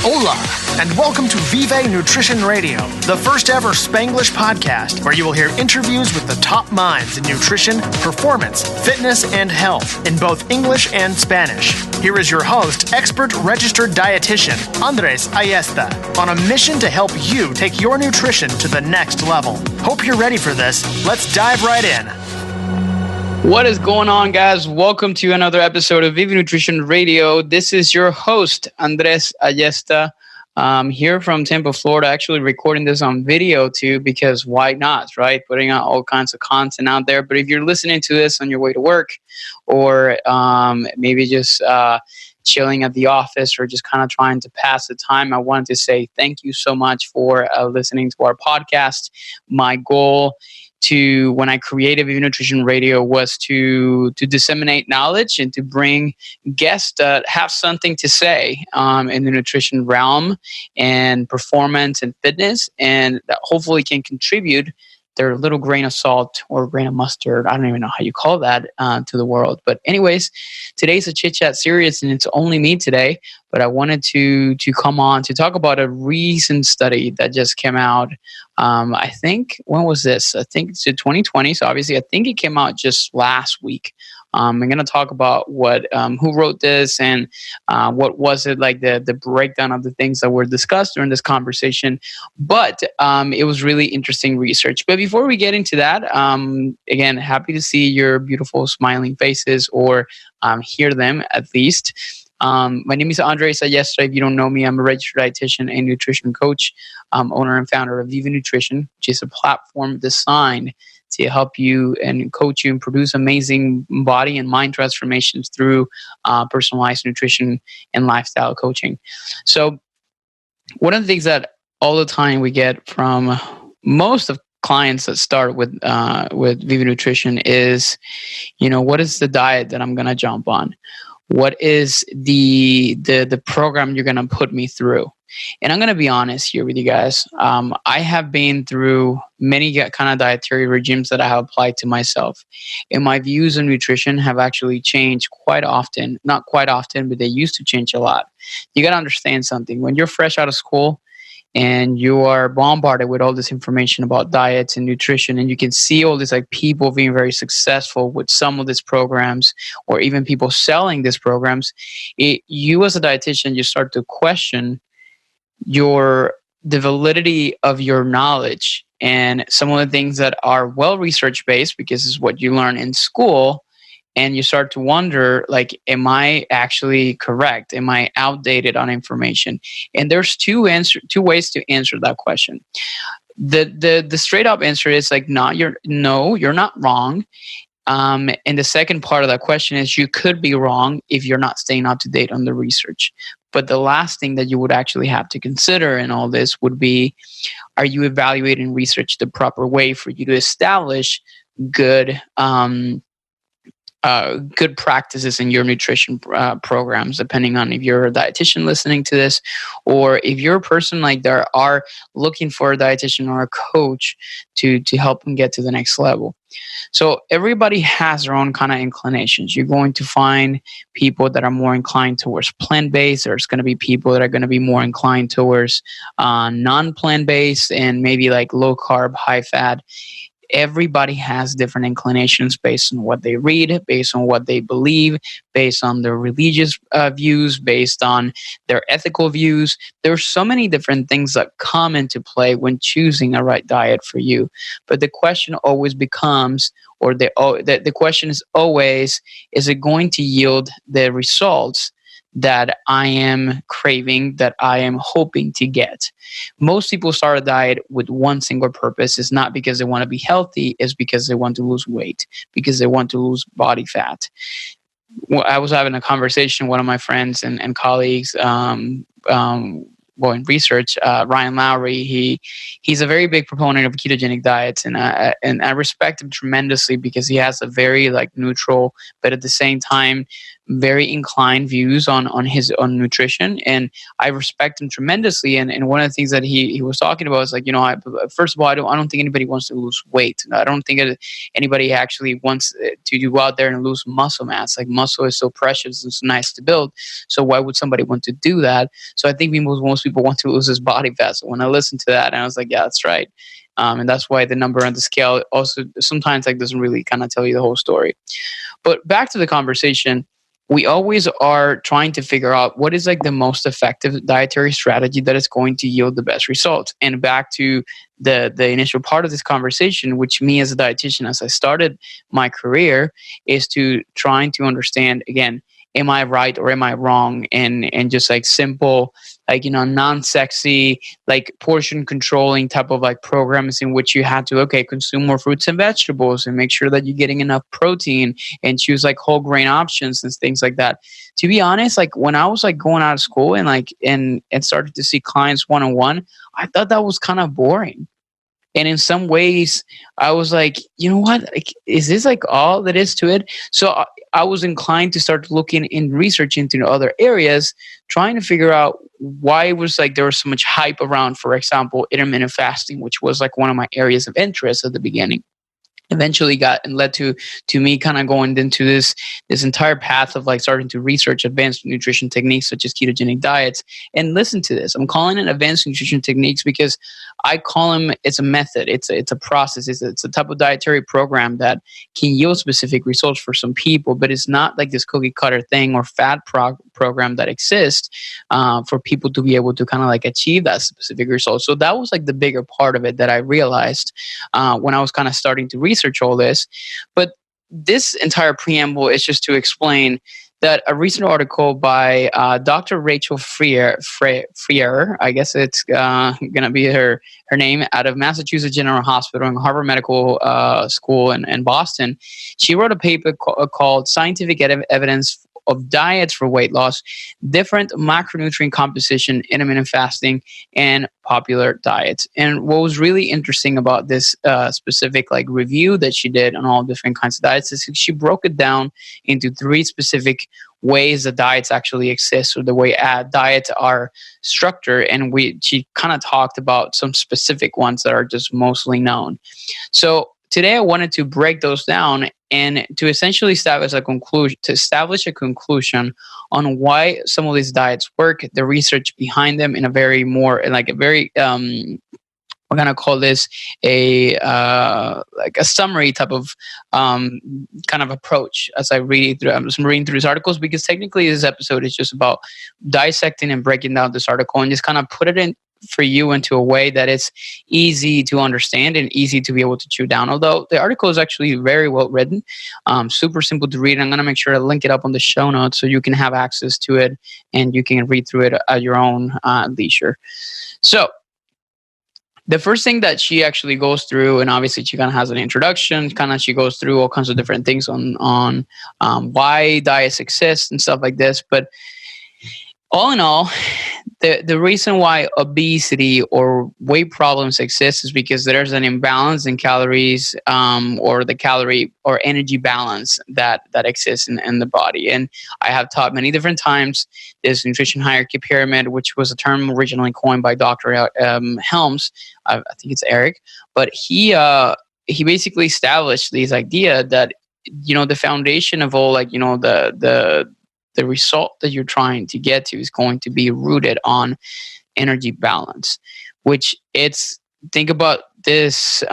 Hola, and welcome to Vive Nutrition Radio, the first ever Spanglish podcast where you will hear interviews with the top minds in nutrition, performance, fitness, and health in both English and Spanish. Here is your host, expert registered dietitian, Andres Ayesta, on a mission to help you take your nutrition to the next level. Hope you're ready for this. Let's dive right in. What is going on, guys? Welcome to another episode of Vive Nutrition Radio. This is your host, Andres Ayesta. Here from Tampa, Florida, actually recording this on video too, because why not, right? Putting out all kinds of content out there. But if you're listening to this on your way to work or maybe just chilling at the office or just kind of trying to pass the time, I wanted to say thank you so much for listening to our podcast. My goal when I created Vive Nutrition Radio was to disseminate knowledge and to bring guests that have something to say in the nutrition realm and performance and fitness, and that hopefully can contribute their little grain of salt or grain of mustard, I don't even know how you call that, to the world. But anyways, today's a Chit Chat series, and it's only me today, but I wanted to come on to talk about a recent study that just came out. I think, when was this? I think it's 2020. So obviously, I think it came out just last week. I'm going to talk about who wrote this and what was it like, the breakdown of the things that were discussed during this conversation. But it was really interesting research. But before we get into that, again, happy to see your beautiful smiling faces or hear them at least. My name is Andres Ayesta. If you don't know me, I'm a registered dietitian and nutrition coach, owner and founder of Vive Nutrition, which is a platform designed to help you and coach you and produce amazing body and mind transformations through personalized nutrition and lifestyle coaching. So one of the things that all the time we get from most of clients that start with Vive Nutrition is, what is the diet that I'm going to jump on? What is the program you're going to put me through? And I'm going to be honest here with you guys. I have been through many kind of dietary regimes that I have applied to myself. And my views on nutrition have actually changed quite often. Not quite often, but they used to change a lot. You got to understand something. When you're fresh out of school, and you are bombarded with all this information about diets and nutrition, and you can see all these like people being very successful with some of these programs, or even people selling these programs. You as a dietitian, you start to question the validity of your knowledge and some of the things that are well research based, because it's what you learn in school. And you start to wonder, like, am I actually correct? Am I outdated on information? And there's two ways to answer that question. The straight up answer is like, you're not wrong. And the second part of that question is you could be wrong if you're not staying up to date on the research. But the last thing that you would actually have to consider in all this would be, are you evaluating research the proper way for you to establish good practices in your nutrition programs, depending on if you're a dietitian listening to this, or if you're a person like that are looking for a dietitian or a coach to help them get to the next level. So everybody has their own kind of inclinations. You're going to find people that are more inclined towards plant-based. There's going to be people that are going to be more inclined towards non-plant-based and maybe like low-carb, high-fat. Everybody has different inclinations based on what they read, based on what they believe, based on their religious views, based on their ethical views. There are so many different things that come into play when choosing a right diet for you. But the question always becomes, or the question is always, is it going to yield the results that I am craving, that I am hoping to get? Most people start a diet with one single purpose. It's not because they want to be healthy, it's because they want to lose weight, because they want to lose body fat. I was having a conversation with one of my friends and colleagues, in research, Ryan Lowry. He's a very big proponent of ketogenic diets, and I respect him tremendously because he has a very like neutral, but at the same time very inclined views on his on nutrition, and I respect him tremendously. And one of the things that he was talking about is like, first of all, I don't think anybody wants to lose weight. I don't think anybody actually wants to go out there and lose muscle mass. Like, muscle is so precious, it's nice to build. So why would somebody want to do that? So I think most people want to lose this body fat. So when I listened to that, and I was like, yeah, that's right. And that's why the number on the scale also sometimes like doesn't really kind of tell you the whole story. But back to the conversation, we always are trying to figure out what is like the most effective dietary strategy that is going to yield the best results. And back to the initial part of this conversation, which me as a dietitian, as I started my career, is to trying to understand, again, am I right or am I wrong? And just like simple, like, non-sexy, like portion controlling type of like programs in which you had to, consume more fruits and vegetables and make sure that you're getting enough protein and choose like whole grain options and things like that. To be honest, like when I was like going out of school and like, and started to see clients one-on-one, I thought that was kind of boring. And in some ways, I was like, you know what? Like, is this like all that is to it? So I was inclined to start looking in research into other areas, trying to figure out why it was like there was so much hype around, for example, intermittent fasting, which was like one of my areas of interest at the beginning. Eventually got and led to me kind of going into this entire path of like starting to research advanced nutrition techniques such as ketogenic diets. And listen to this, I'm calling it advanced nutrition techniques because I call them, it's a method, it's a process, it's a type of dietary program that can yield specific results for some people, but it's not like this cookie cutter thing or fad program that exists for people to be able to kind of like achieve that specific result. So that was like the bigger part of it that I realized when I was kind of starting to research all this. But this entire preamble is just to explain that a recent article by Dr. Rachel Freire, I guess it's going to be her name, out of Massachusetts General Hospital and Harvard Medical School in Boston. She wrote a paper called Scientific Evidence of Diets for Weight Loss, Different Macronutrient Composition, Intermittent Fasting, and Popular Diets. And what was really interesting about this specific like review that she did on all different kinds of diets is she broke it down into 3 specific ways that diets actually exist, or the way diets are structured. And she kind of talked about some specific ones that are just mostly known. So today I wanted to break those down and to essentially establish a conclusion on why some of these diets work, the research behind them in a very we're going to call this a summary type of kind of approach as I read through. I'm just reading through these articles because technically this episode is just about dissecting and breaking down this article and just kind of put it in for you into a way that it's easy to understand and easy to be able to chew down. Although the article is actually very well written, super simple to read. I'm going to make sure to link it up on the show notes so you can have access to it and you can read through it at your own leisure. So the first thing that she actually goes through, and obviously she kind of has an introduction, she goes through all kinds of different things on why diets exist and stuff like this. But all in all, the reason why obesity or weight problems exist is because there's an imbalance in calories or the calorie or energy balance that exists in the body. And I have taught many different times this nutrition hierarchy pyramid, which was a term originally coined by Dr. Helms. I think it's Eric, but he basically established this idea that the foundation of all the result that you're trying to get to is going to be rooted on energy balance, which think about this, this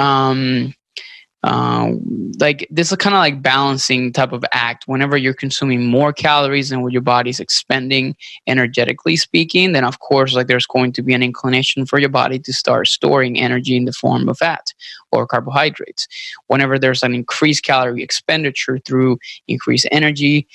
is kind of like balancing type of act. Whenever you're consuming more calories than what your body's expending, energetically speaking, then of course, there's going to be an inclination for your body to start storing energy in the form of fat or carbohydrates. Whenever there's an increased calorie expenditure through increased energy,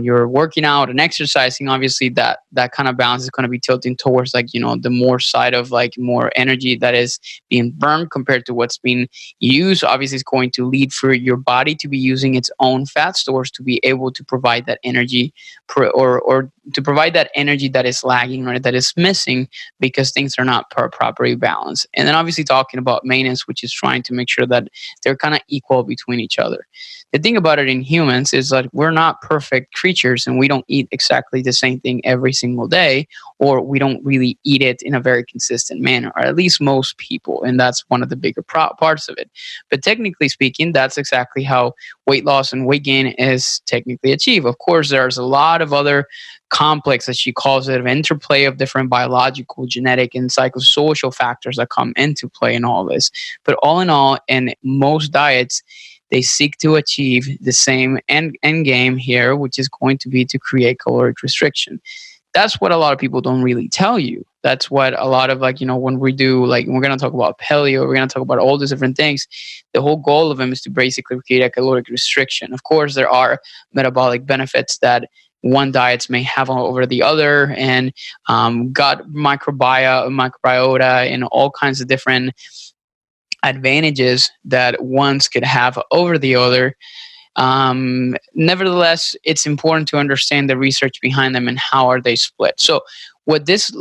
you're working out and exercising, obviously that kind of balance is going to be tilting towards the more side of more energy that is being burned compared to what's being used. Obviously, it's going to lead for your body to be using its own fat stores to be able to provide that energy or provide that energy that is lagging or that is missing because things are not properly balanced. And then obviously talking about maintenance, which is trying to make sure that they're kind of equal between each other. The thing about it in humans is that we're not perfect creatures and we don't eat exactly the same thing every single day, or we don't really eat it in a very consistent manner, or at least most people. And that's one of the bigger parts of it. But technically speaking, that's exactly how weight loss and weight gain is technically achieved. Of course, there's a lot of other complex, as she calls it, of interplay of different biological, genetic, and psychosocial factors that come into play in all this. But all in all, in most diets, they seek to achieve the same end game here, which is going to be to create caloric restriction. That's what a lot of people don't really tell you. That's what a lot of when we do, we're going to talk about paleo, we're going to talk about all these different things. The whole goal of them is to basically create a caloric restriction. Of course, there are metabolic benefits that one diets may have over the other, and gut microbiota and all kinds of different advantages that ones could have over the other. Nevertheless, it's important to understand the research behind them and how are they split. So what this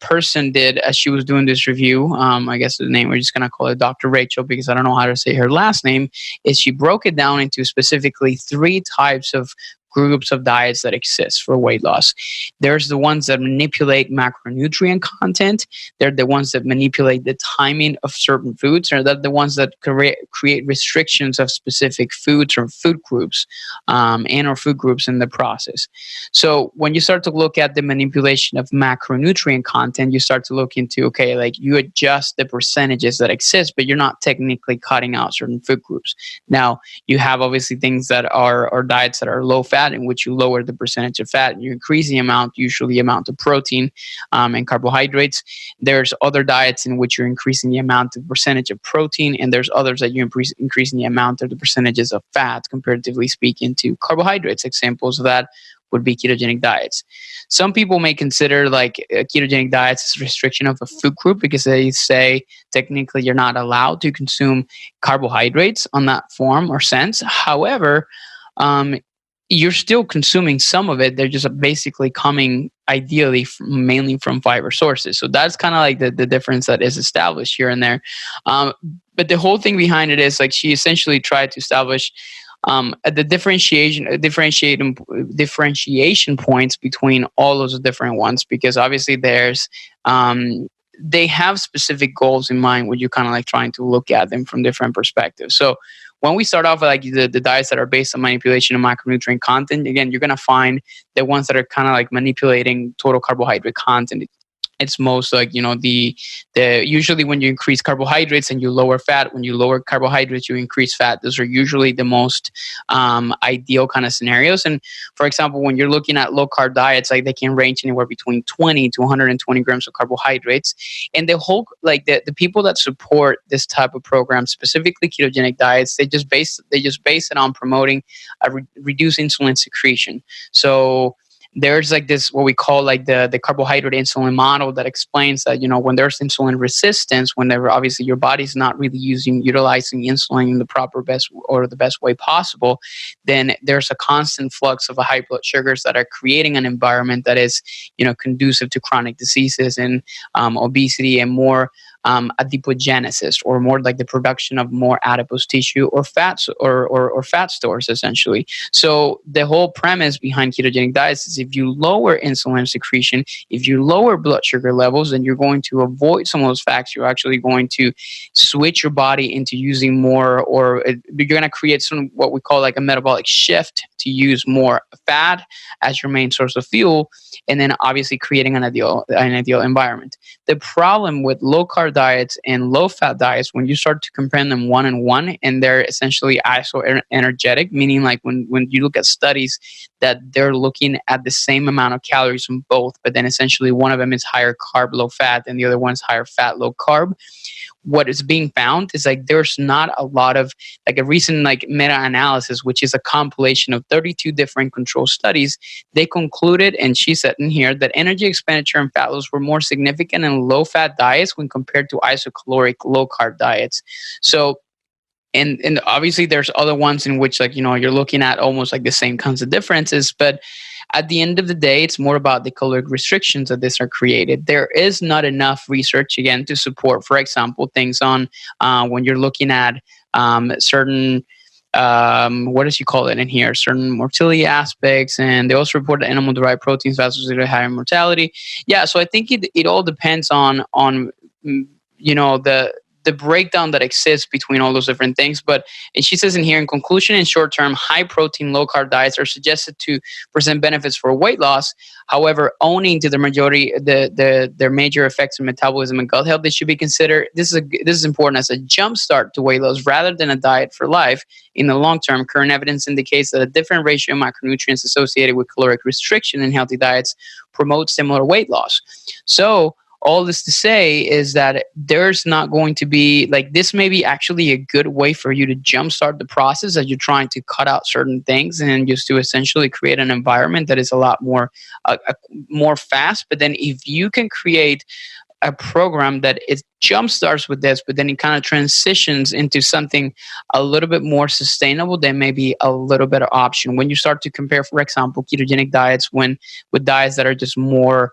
person did as she was doing this review, I guess the name, we're just going to call it Dr. Rachel because I don't know how to say her last name, is she broke it down into specifically 3 types of groups of diets that exist for weight loss. There's the ones that manipulate macronutrient content. They're the ones that manipulate the timing of certain foods, or they're the ones that create restrictions of specific foods or food groups and or food groups in the process. So when you start to look at the manipulation of macronutrient content, you start to look into, okay, like you adjust the percentages that exist, but you're not technically cutting out certain food groups. Now, you have obviously things that are diets that are low fat, in which you lower the percentage of fat and you increase the amount, usually amount of protein and carbohydrates. There's other diets in which you're increasing the amount of percentage of protein, and there's others that you're increasing the amount of the percentages of fat, comparatively speaking, to carbohydrates. Examples of that would be ketogenic diets. Some people may consider ketogenic diets as restriction of a food group because they say technically you're not allowed to consume carbohydrates on that form or sense. However, you're still consuming some of it. They're just basically coming ideally mainly from fiber sources. So that's kind of like the difference that is established here and there. But the whole thing behind it is she essentially tried to establish the differentiation points between all those different ones, because obviously there's they have specific goals in mind when you're kind of trying to look at them from different perspectives. So when we start off with the diets that are based on manipulation of macronutrient content, again, you're going to find the ones that are kind of manipulating total carbohydrate content. It's most the usually when you increase carbohydrates and you lower fat, when you lower carbohydrates, you increase fat. Those are usually the most ideal kind of scenarios. And for example, when you're looking at low carb diets, they can range anywhere between 20 to 120 grams of carbohydrates. And the whole the people that support this type of program, specifically ketogenic diets, they just base it on promoting a reduced insulin secretion. So there's this what we call the carbohydrate insulin model that explains that when there's insulin resistance, whenever obviously your body's not really utilizing insulin in the best way possible, then there's a constant flux of high blood sugars that are creating an environment that is conducive to chronic diseases and obesity and more adipogenesis, or more the production of more adipose tissue or fats or fat stores essentially. So the whole premise behind ketogenic diets is if you lower insulin secretion, if you lower blood sugar levels, then you're going to avoid some of those facts. You're actually going to switch your body into using more, or you're going to create some what we call a metabolic shift to use more fat as your main source of fuel, and then obviously creating an ideal environment. The problem with low carb diets and low fat diets, when you start to compare them one on one, and they're essentially isoenergetic, meaning when you look at studies that they're looking at the same amount of calories from both, but then essentially one of them is higher carb, low fat, and the other one is higher fat, low carb. What is being found is there's not a lot of a recent meta-analysis, which is a compilation of 32 different control studies. They concluded, and she said in here, that energy expenditure and fat loss were more significant in low-fat diets when compared to isocaloric low-carb diets. So and obviously there's other ones in which you're looking at almost the same kinds of differences, but at the end of the day, it's more about the caloric restrictions that these are created. There is not enough research, again, to support, for example, things on when you're looking at certain what does you call it in here? Certain mortality aspects, and they also report that animal-derived proteins associated with higher mortality. Yeah, so I think it all depends on the breakdown that exists between all those different things. And she says in here, in conclusion, in short term, high protein, low carb diets are suggested to present benefits for weight loss. However, owning to the majority, their major effects on metabolism and gut health, they should be considered. This is important as a jump start to weight loss rather than a diet for life. In the long term, current evidence indicates that a different ratio of macronutrients associated with caloric restriction in healthy diets promote similar weight loss. So all this to say is that there's not going to be, like, this may be actually a good way for you to jumpstart the process as you're trying to cut out certain things and just to essentially create an environment that is a lot more more fast. But then if you can create a program that it jumpstarts with this, but then it kind of transitions into something a little bit more sustainable, then maybe a little better option. When you start to compare, for example, ketogenic diets with diets that are just more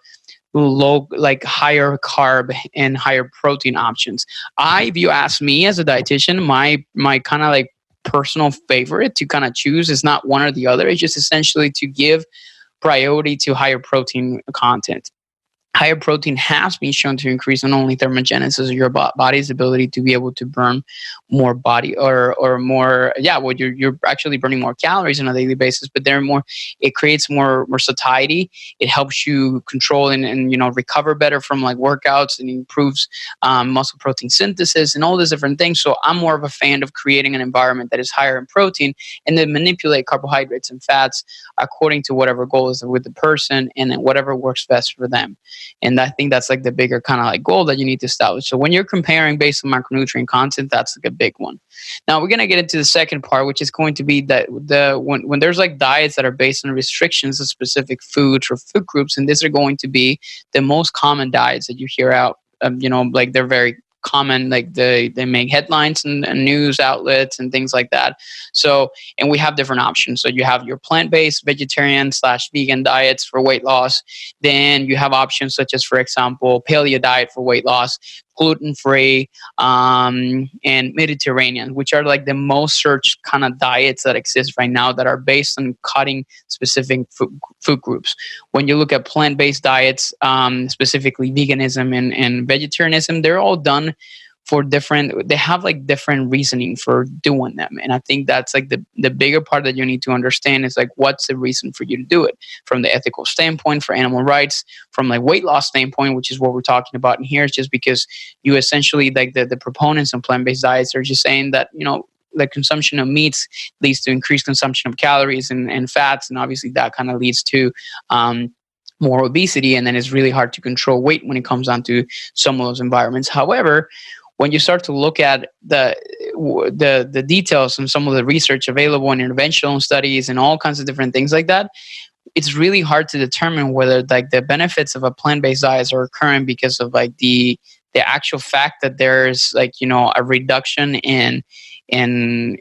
low, like higher carb and higher protein options. If you ask me as a dietitian, my kind of like personal favorite to kind of choose is not one or the other. It's just essentially to give priority to higher protein content. Higher protein has been shown to increase not only thermogenesis of your body's ability to be able to burn more body or more, you're actually burning more calories on a daily basis, but it creates more satiety. It helps you control and recover better from like workouts, and improves muscle protein synthesis and all these different things. So I'm more of a fan of creating an environment that is higher in protein and then manipulate carbohydrates and fats according to whatever goal is with the person and then whatever works best for them. And I think that's like the bigger kind of like goal that you need to establish. So when you're comparing based on macronutrient content, that's like a big one. Now we're going to get into the second part, which is going to be that when there's like diets that are based on restrictions of specific foods or food groups, and these are going to be the most common diets that you hear out, like they're very common, like they make headlines and news outlets and things like that. So, and we have different options. So you have your plant-based vegetarian/vegan diets for weight loss. Then you have options such as, for example, Paleo diet for weight loss, gluten-free, and Mediterranean, which are like the most searched kind of diets that exist right now that are based on cutting specific food groups. When you look at plant-based diets, specifically veganism and vegetarianism, they're all done for they have like different reasoning for doing them. And I think that's like the bigger part that you need to understand is like, what's the reason for you to do it from the ethical standpoint, for animal rights, from like weight loss standpoint, which is what we're talking about in here. It's just because you essentially, like the proponents of plant-based diets are just saying that, the consumption of meats leads to increased consumption of calories and fats. And obviously that kind of leads to, more obesity. And then it's really hard to control weight when it comes down to some of those environments. However, when you start to look at the details and some of the research available in interventional studies and all kinds of different things like that, it's really hard to determine whether like the benefits of a plant-based diet are occurring because of like the actual fact that there's like, a reduction in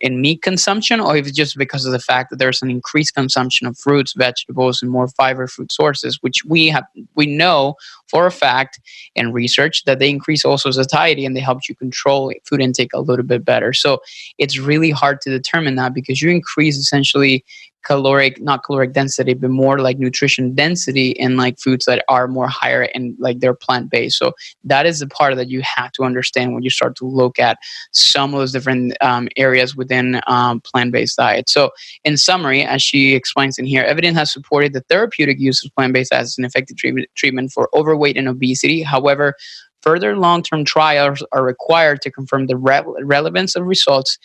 meat consumption, or if it's just because of the fact that there's an increased consumption of fruits, vegetables, and more fiber food sources, which we know for a fact in research that they increase also satiety and they help you control food intake a little bit better. So it's really hard to determine that because you increase essentially not caloric density, but more like nutrition density in like foods that are more higher and like they're plant-based. So that is the part that you have to understand when you start to look at some of those different areas within plant-based diets. So in summary, as she explains in here, evidence has supported the therapeutic use of plant-based as an effective treatment for overweight and obesity. However, further long-term trials are required to confirm the relevance of results,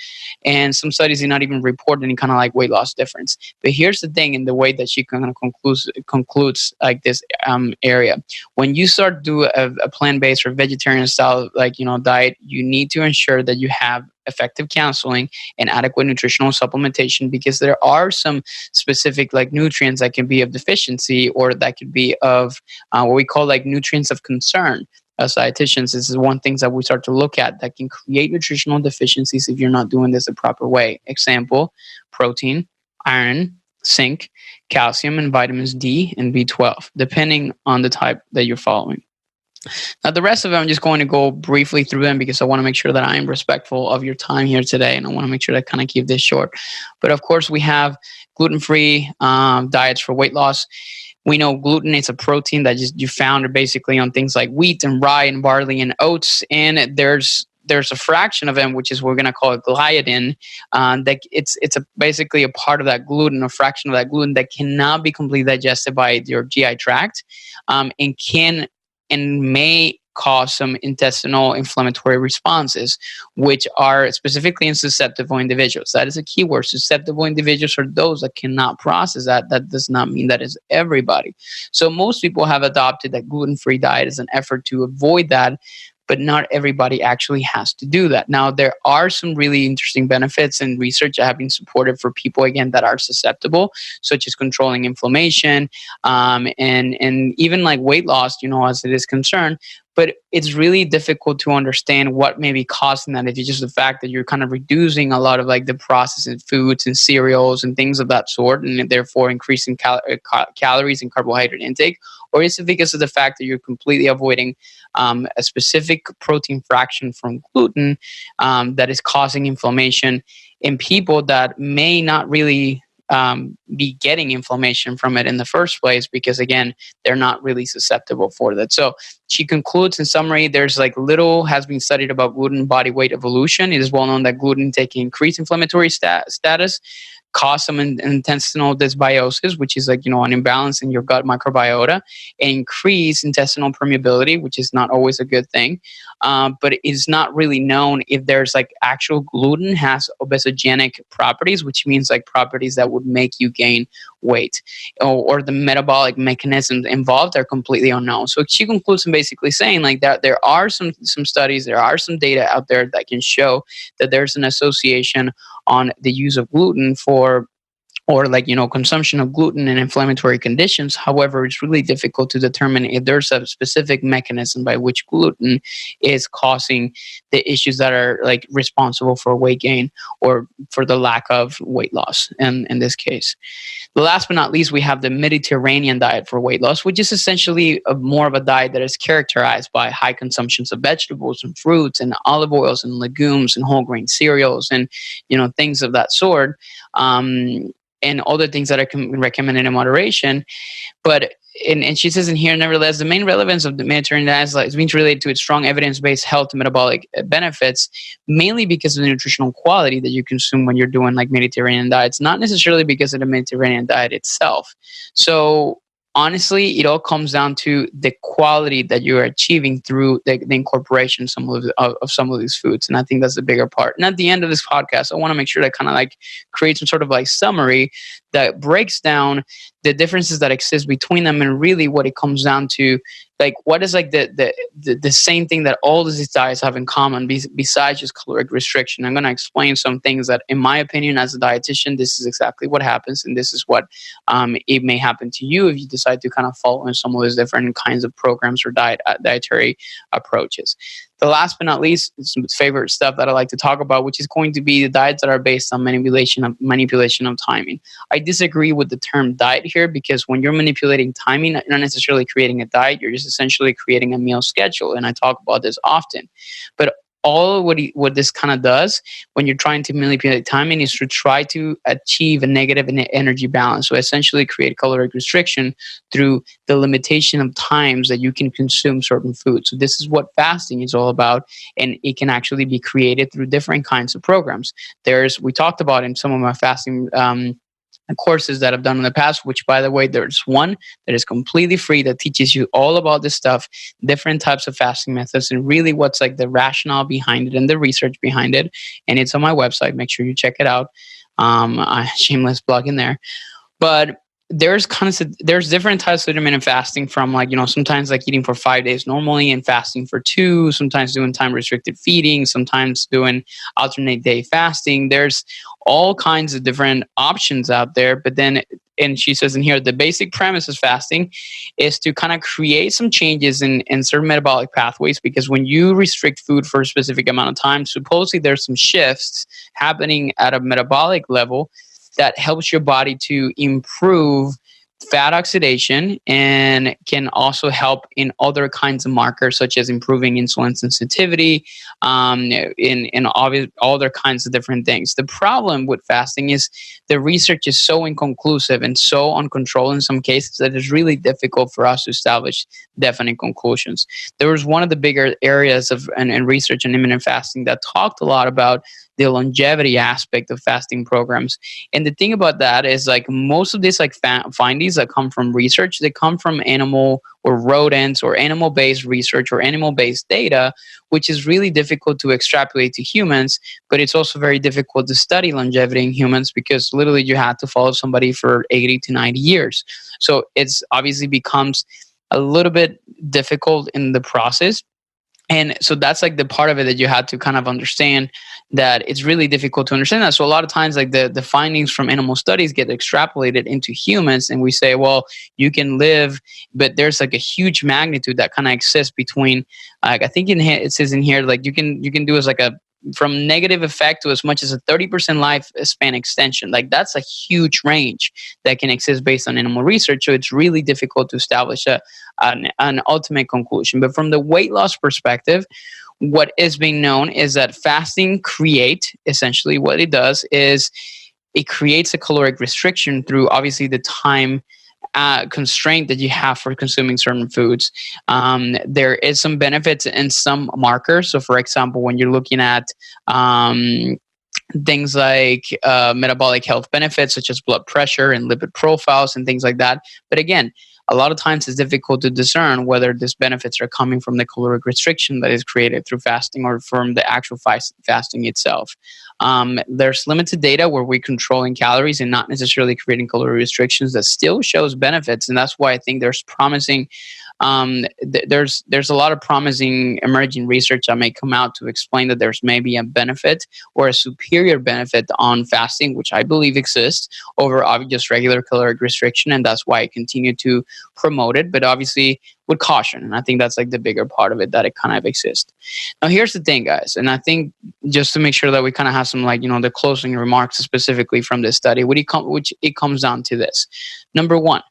and some studies did not even report any kind of like weight loss difference. But here's the thing, in the way that she kind of concludes like this area. When you start do a plant-based or vegetarian style diet, you need to ensure that you have effective counseling and adequate nutritional supplementation, because there are some specific like nutrients that can be of deficiency, or that could be of what we call like nutrients of concern. As dietitians, this is one thing that we start to look at that can create nutritional deficiencies if you're not doing this the proper way. Example, protein, iron, zinc, calcium, and vitamins D and B12, depending on the type that you're following. Now, the rest of them, I'm just going to go briefly through them because I want to make sure that I am respectful of your time here today, and I want to make sure that I kind of keep this short. But of course, we have gluten-free diets for weight loss. We know gluten is a protein that you found basically on things like wheat and rye and barley and oats, and there's a fraction of them, which is we're going to call it gliadin, that it's basically a part of that gluten, a fraction of that gluten that cannot be completely digested by your GI tract, and can and may cause some intestinal inflammatory responses, which are specifically in susceptible individuals. That is a key word. Susceptible individuals are those that cannot process that. That does not mean that is everybody. So most people have adopted that gluten-free diet as an effort to avoid that, but not everybody actually has to do that. Now, there are some really interesting benefits and research that have been supported for people, again, that are susceptible, such as controlling inflammation, and even like weight loss, as it is concerned. But it's really difficult to understand what may be causing that. If it's just the fact that you're kind of reducing a lot of like the processed foods and cereals and things of that sort, and therefore increasing calories and carbohydrate intake, or is it because of the fact that you're completely avoiding a specific protein fraction from gluten that is causing inflammation in people that may not really be getting inflammation from it in the first place, because again, they're not really susceptible for that. So she concludes in summary, there's like little has been studied about gluten body weight evolution. It is well known that gluten taking increased inflammatory status cause some intestinal dysbiosis, which is like, an imbalance in your gut microbiota, and increase intestinal permeability, which is not always a good thing. But it's not really known if there's like actual gluten has obesogenic properties, which means like properties that would make you gain weight, or the metabolic mechanisms involved are completely unknown. So she concludes in basically saying like that there are some studies, there are some data out there that can show that there's an association on the use of gluten consumption of gluten in inflammatory conditions. However, it's really difficult to determine if there's a specific mechanism by which gluten is causing the issues that are like responsible for weight gain or for the lack of weight loss in this case. The last but not least, we have the Mediterranean diet for weight loss, which is essentially more of a diet that is characterized by high consumptions of vegetables and fruits and olive oils and legumes and whole grain cereals and, things of that sort. And other things that are recommended in moderation. But, and she says in here, nevertheless, the main relevance of the Mediterranean diet is being related to its strong evidence-based health and metabolic benefits, mainly because of the nutritional quality that you consume when you're doing like Mediterranean diets, not necessarily because of the Mediterranean diet itself. So honestly, it all comes down to the quality that you're achieving through the incorporation of some of these foods. And I think that's the bigger part. And at the end of this podcast, I want to make sure that kind of like create some sort of like summary that breaks down the differences that exist between them, and really what it comes down to, like what is like the same thing that all of these diets have in common besides just caloric restriction. I'm going to explain some things that, in my opinion, as a dietitian, this is exactly what happens, and this is what it may happen to you if you decide to kind of follow in some of those different kinds of programs or dietary approaches. The last but not least, some favorite stuff that I like to talk about, which is going to be the diets that are based on manipulation of timing. I disagree with the term diet here, because when you're manipulating timing, you're not necessarily creating a diet, you're just essentially creating a meal schedule. And I talk about this often. But all what this kind of does when you're trying to manipulate timing is to try to achieve a negative energy balance. So essentially create caloric restriction through the limitation of times that you can consume certain foods. So this is what fasting is all about, and it can actually be created through different kinds of programs. We talked about in some of my fasting courses that I've done in the past, which, by the way, there's one that is completely free that teaches you all about this stuff, different types of fasting methods, and really what's like the rationale behind it and the research behind it. And it's on my website. Make sure you check it out. Shameless plug in there. But there's different types of intermittent fasting, from like, sometimes like eating for 5 days normally and fasting for 2, sometimes doing time restricted feeding, sometimes doing alternate day fasting. There's all kinds of different options out there. But then, and she says in here, the basic premise of fasting is to kind of create some changes in certain metabolic pathways, because when you restrict food for a specific amount of time, supposedly there's some shifts happening at a metabolic level that helps your body to improve fat oxidation and can also help in other kinds of markers, such as improving insulin sensitivity, in obvious other kinds of different things. The problem with fasting is the research is so inconclusive and so uncontrolled in some cases that it's really difficult for us to establish definite conclusions. There was one of the bigger areas of and research on intermittent fasting that talked a lot about the longevity aspect of fasting programs. And the thing about that is, like, most of these findings that come from research, they come from animal or rodents or animal-based research or animal-based data, which is really difficult to extrapolate to humans. But it's also very difficult to study longevity in humans because literally you have to follow somebody for 80 to 90 years. So it's obviously becomes a little bit difficult in the process. And so that's like the part of it that you had to kind of understand, that it's really difficult to understand that. So a lot of times, like the findings from animal studies get extrapolated into humans, and we say, well, you can live, but there's like a huge magnitude that kind of exists between, like, I think it says in here, like you can do as like a from negative effect to as much as a 30% lifespan extension. Like, that's a huge range that can exist based on animal research. So it's really difficult to establish an ultimate conclusion. But from the weight loss perspective, what is being known is that fasting essentially what it does is it creates a caloric restriction through obviously the time constraint that you have for consuming certain foods. There is some benefits in some markers. So for example, when you're looking at things like metabolic health benefits, such as blood pressure and lipid profiles and things like that. But again, a lot of times it's difficult to discern whether these benefits are coming from the caloric restriction that is created through fasting or from the actual fasting itself. There's limited data where we're controlling calories and not necessarily creating calorie restrictions that still shows benefits. And that's why I think there's promising there's a lot of promising emerging research that may come out to explain that there's maybe a benefit or a superior benefit on fasting, which I believe exists over just regular caloric restriction. And that's why I continue to promote it, but obviously with caution. And I think that's like the bigger part of it, that it kind of exists. Now, here's the thing, guys. And I think just to make sure that we kind of have some, like, the closing remarks specifically from this study, which it comes down to this. Number one,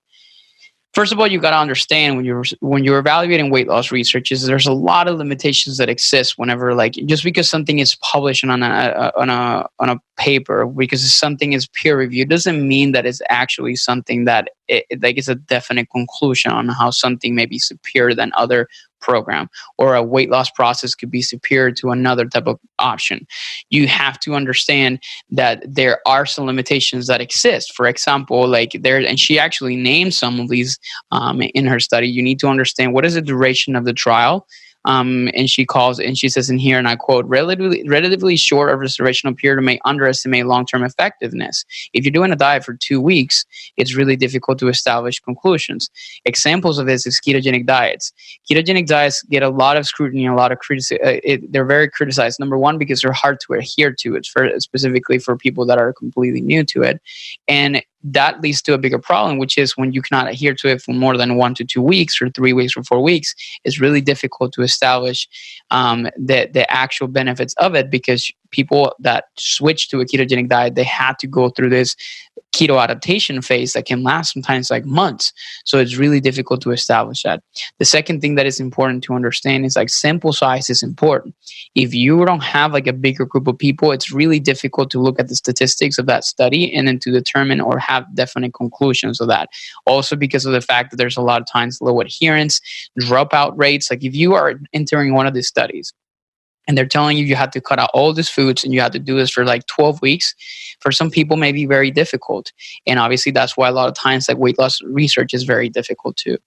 first of all, you got to understand when you're evaluating weight loss research, is there's a lot of limitations that exist whenever, like, just because something is published on a paper, because something is peer reviewed, doesn't mean that it's actually something that it's a definite conclusion on how something may be superior than other program, or a weight loss process could be superior to another type of option. You have to understand that there are some limitations that exist. For example, and she actually named some of these in her study. You need to understand what is the duration of the trial. And she says in here, and I quote, relatively short observational period may underestimate long-term effectiveness. If you're doing a diet for 2 weeks, it's really difficult to establish conclusions. Examples of this is ketogenic diets. Ketogenic diets get a lot of scrutiny, a lot of criticism. They're very criticized. Number one, because they're hard to adhere to. It's specifically for people that are completely new to it. And that leads to a bigger problem, which is when you cannot adhere to it for more than 1 to 2 weeks or 3 weeks or 4 weeks, it's really difficult to establish the actual benefits of it, because people that switch to a ketogenic diet, they had to go through this keto adaptation phase that can last sometimes like months. So it's really difficult to establish that. The second thing that is important to understand is, like, sample size is important. If you don't have like a bigger group of people, it's really difficult to look at the statistics of that study and then to determine or have definite conclusions of that. Also, because of the fact that there's a lot of times low adherence, dropout rates. Like, if you are entering one of these studies and they're telling you have to cut out all these foods and you have to do this for like 12 weeks, for some people may be very difficult. And obviously that's why a lot of times like weight loss research is very difficult too.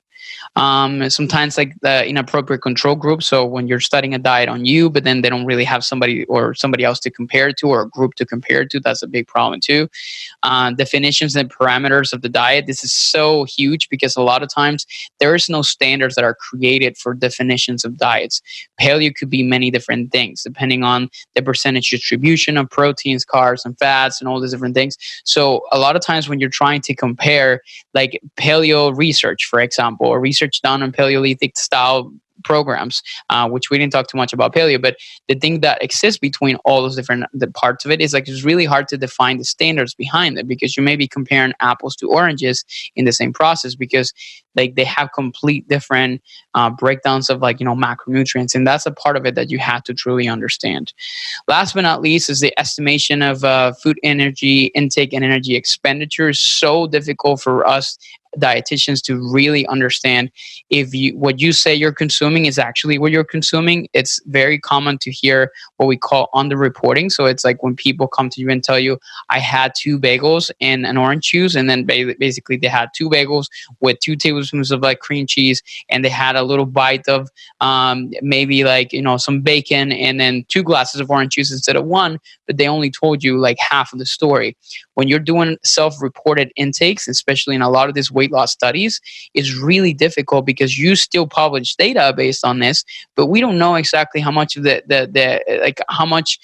Sometimes like the inappropriate control group. So when you're studying a diet on you, but then they don't really have somebody else to compare it to, or a group to compare it to, that's a big problem too. Definitions and parameters of the diet. This is so huge because a lot of times there is no standards that are created for definitions of diets. Paleo could be many different things depending on the percentage distribution of proteins, carbs, and fats, and all these different things. So a lot of times when you're trying to compare like paleo research, for example, or research done on Paleolithic style programs, which we didn't talk too much about paleo. But the thing that exists between all those different the parts of it is like it's really hard to define the standards behind it, because you may be comparing apples to oranges in the same process, because like they have complete different breakdowns of like, macronutrients, and that's a part of it that you have to truly understand. Last but not least is the estimation of food energy intake and energy expenditure. Is so difficult for us dietitians to really understand if what you say you're consuming is actually what you're consuming. It's very common to hear what we call underreporting. So it's like when people come to you and tell you, I had 2 bagels and an orange juice, and then basically they had 2 bagels with 2 tablespoons of like cream cheese, and they had a little bite of maybe like some bacon, and then 2 glasses of orange juice instead of 1, but they only told you like half of the story. When you're doing self-reported intakes, especially in a lot of these weight loss studies, is really difficult, because you still publish data based on this, but we don't know exactly how much of how much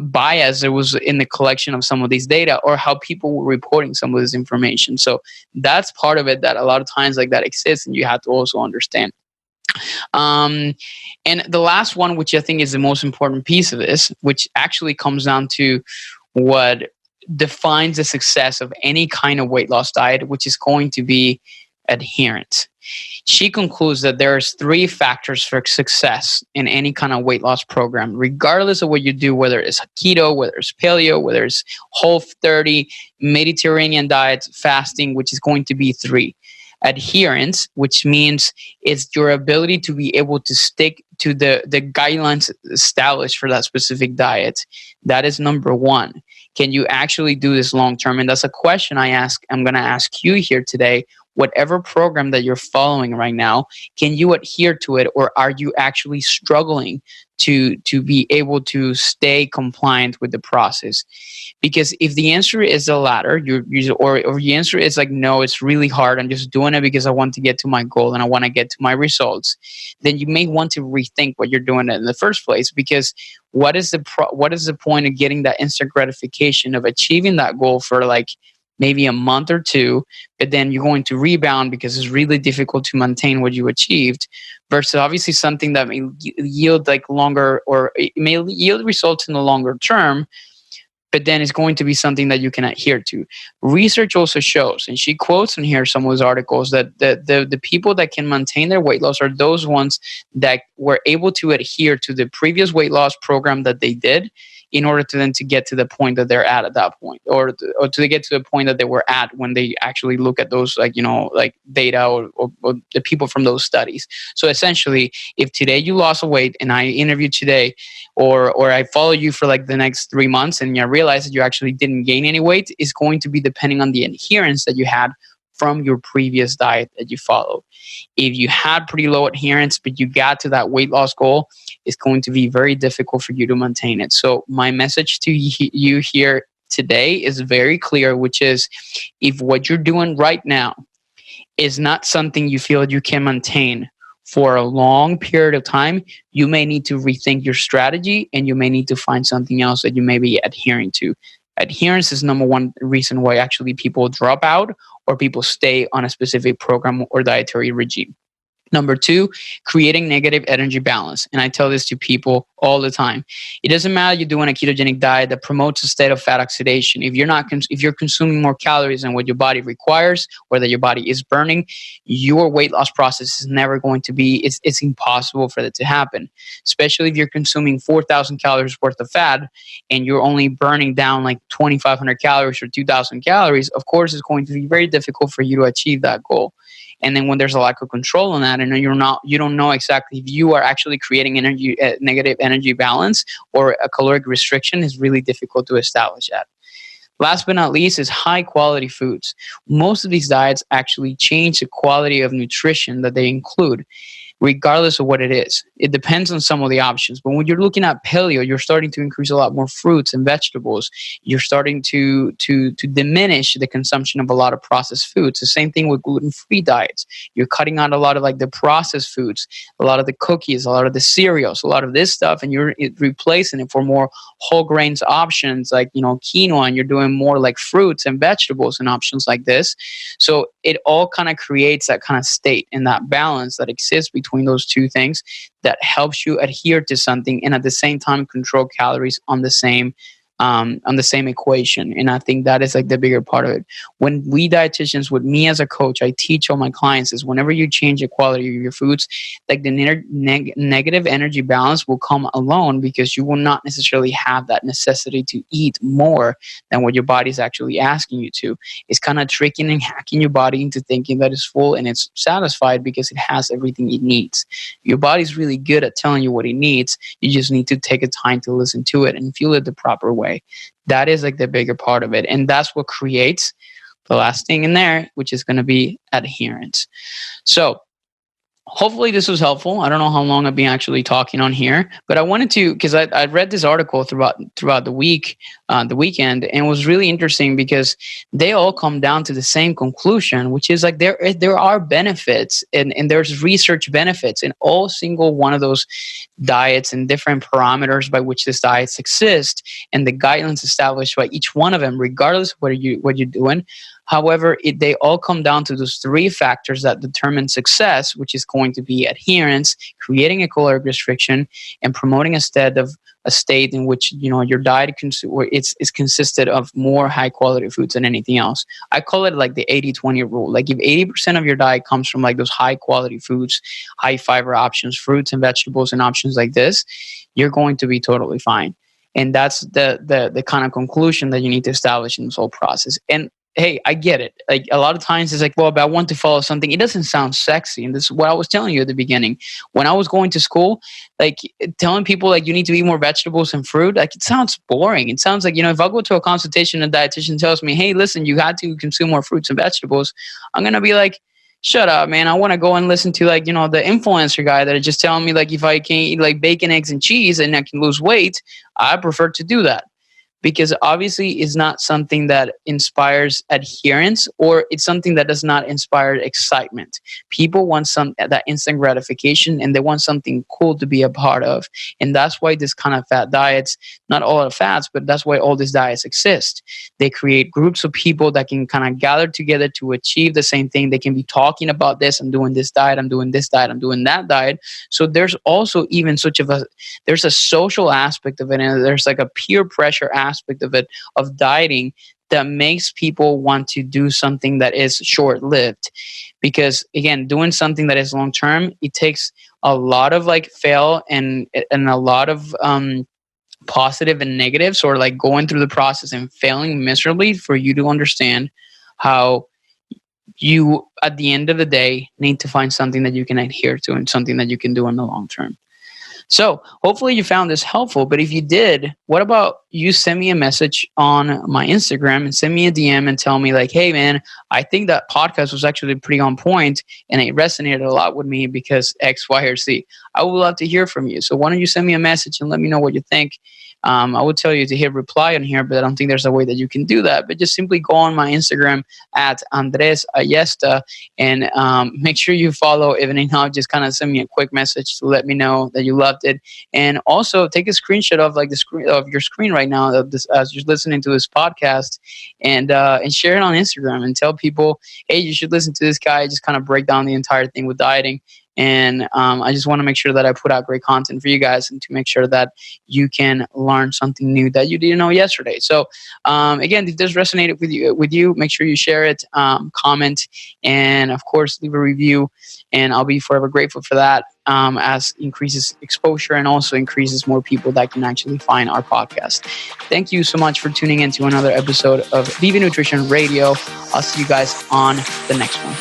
bias there was in the collection of some of these data, or how people were reporting some of this information. So that's part of it that a lot of times like that exists, and you have to also understand. And the last one, which I think is the most important piece of this, which actually comes down to what defines the success of any kind of weight loss diet, which is going to be adherence. She concludes that there's 3 factors for success in any kind of weight loss program, regardless of what you do, whether it's keto, whether it's paleo, whether it's Whole30, Mediterranean diet, fasting, which is going to be 3. Adherence, which means it's your ability to be able to stick to the guidelines established for that specific diet. That is number 1. Can you actually do this long term? And that's a question I'm going to ask you here today. Whatever program that you're following right now, can you adhere to it, or are you actually struggling to be able to stay compliant with the process? Because if the answer is the latter, or the answer is like, no, it's really hard, I'm just doing it because I want to get to my goal and I want to get to my results, then you may want to rethink what you're doing in the first place. Because what is the point of getting that instant gratification of achieving that goal for like maybe a month or 2, but then you're going to rebound because it's really difficult to maintain what you achieved, versus obviously something that may yield like longer, or it may yield results in the longer term, but then it's going to be something that you can adhere to. Research also shows, and she quotes in here some of those articles, that the people that can maintain their weight loss are those ones that were able to adhere to the previous weight loss program that they did, in order to then to get to the point that they're at that point, or to get to the point that they were at when they actually look at those like data or the people from those studies. So essentially, if today you lost a weight and I interviewed today, or I follow you for like the next 3 months and you realize that you actually didn't gain any weight, is going to be depending on the adherence that you had from your previous diet that you followed. If you had pretty low adherence, but you got to that weight loss goal, it's going to be very difficult for you to maintain it. So my message to you here today is very clear, which is, if what you're doing right now is not something you feel you can maintain for a long period of time, you may need to rethink your strategy, and you may need to find something else that you may be adhering to. Adherence is number 1 reason why actually people drop out or people stay on a specific program or dietary regime. Number 2, creating negative energy balance. And I tell this to people all the time. It doesn't matter you're doing a ketogenic diet that promotes a state of fat oxidation. If you're consuming more calories than what your body requires, or that your body is burning, your weight loss process is never going to be, it's impossible for that to happen. Especially if you're consuming 4,000 calories worth of fat and you're only burning down like 2,500 calories or 2,000 calories, of course, it's going to be very difficult for you to achieve that goal. And then when there's a lack of control on that, and you don't know exactly if you are actually creating negative energy balance or a caloric restriction, is really difficult to establish that. Last but not least is high quality foods. Most of these diets actually change the quality of nutrition that they include, regardless of what it is. It depends on some of the options. But when you're looking at paleo, you're starting to increase a lot more fruits and vegetables. You're starting to diminish the consumption of a lot of processed foods. The same thing with gluten-free diets. You're cutting out a lot of like the processed foods, a lot of the cookies, a lot of the cereals, a lot of this stuff, and you're replacing it for more whole grains options like, quinoa, and you're doing more like fruits and vegetables and options like this. So it all kind of creates that kind of state and that balance that exists between between those two things that helps you adhere to something and at the same time control calories on the same equation. And I think that is like the bigger part of it. When we dietitians, with me as a coach, I teach all my clients is whenever you change the quality of your foods, like the negative energy balance will come alone because you will not necessarily have that necessity to eat more than what your body is actually asking you to. It's kind of tricking and hacking your body into thinking that it's full and it's satisfied because it has everything it needs. Your body's really good at telling you what it needs. You just need to take a time to listen to it and feel it the proper way. That is like the bigger part of it. And that's what creates the last thing in there, which is going to be adherence. So hopefully this was helpful. I don't know how long I've been actually talking on here, but I wanted to, because I read this article throughout the weekend, and it was really interesting because they all come down to the same conclusion, which is like there are benefits and there's research benefits in all single one of those diets and different parameters by which these diets exist and the guidelines established by each one of them, regardless of what you're doing. However, they all come down to those three factors that determine success, which is going to be adherence, creating a caloric restriction, and promoting a state in which your diet is consisted of more high quality foods than anything else. I call it like the 80-20 rule. Like if 80% of your diet comes from like those high quality foods, high fiber options, fruits and vegetables and options like this, you're going to be totally fine. And that's the kind of conclusion that you need to establish in this whole process. And hey, I get it. Like a lot of times it's like, well, but I want to follow something. It doesn't sound sexy. And this is what I was telling you at the beginning. When I was going to school, like telling people like you need to eat more vegetables and fruit, like it sounds boring. It sounds like, if I go to a consultation and a dietitian tells me, hey, listen, you had to consume more fruits and vegetables, I'm going to be like, shut up, man. I want to go and listen to like, the influencer guy that is just telling me like if I can eat like bacon, eggs, and cheese and I can lose weight, I prefer to do that. Because obviously it's not something that inspires adherence, or it's something that does not inspire excitement. People want that instant gratification, and they want something cool to be a part of. And that's why this kind of fat diets, not all of fats, but that's why all these diets exist. They create groups of people that can kind of gather together to achieve the same thing. They can be talking about this. I'm doing this diet. I'm doing this diet. I'm doing that diet. So there's also even there's a social aspect of it, and there's like a peer pressure aspect of it, of dieting, that makes people want to do something that is short-lived. Because again, doing something that is long-term, it takes a lot of like fail and a lot of positive and negatives, or like going through the process and failing miserably for you to understand how you, at the end of the day, need to find something that you can adhere to and something that you can do in the long term. So hopefully you found this helpful. But if you did, what about you send me a message on my Instagram and send me a DM and tell me like, hey man, I think that podcast was actually pretty on point and it resonated a lot with me because X, Y, or Z. I would love to hear from you. So why don't you send me a message and let me know what you think. I would tell you to hit reply on here, but I don't think there's a way that you can do that. But just simply go on my Instagram at Andres Ayesta and make sure you follow. Even now, just kind of send me a quick message to let me know that you loved it. And also take a screenshot of like the screen of your screen right now of this, as you're listening to this podcast, and share it on Instagram and tell people, hey, you should listen to this guy. Just kind of break down the entire thing with dieting. And I just want to make sure that I put out great content for you guys and to make sure that you can learn something new that you didn't know yesterday. So again, if this resonated with you, make sure you share it, comment, and of course, leave a review. And I'll be forever grateful for that, as increases exposure and also increases more people that can actually find our podcast. Thank you so much for tuning in to another episode of Viva Nutrition Radio. I'll see you guys on the next one.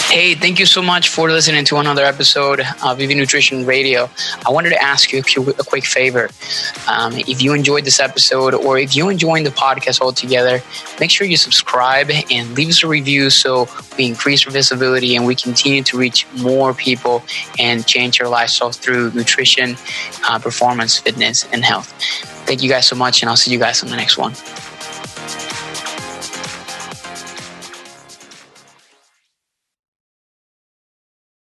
Hey, thank you so much for listening to another episode of Viva Nutrition Radio. I wanted to ask you a quick favor. If you enjoyed this episode, or if you're enjoying the podcast altogether, make sure you subscribe and leave us a review so we increase our visibility and we continue to reach more people and change their lifestyle through nutrition, performance, fitness, and health. Thank you guys so much, and I'll see you guys on the next one.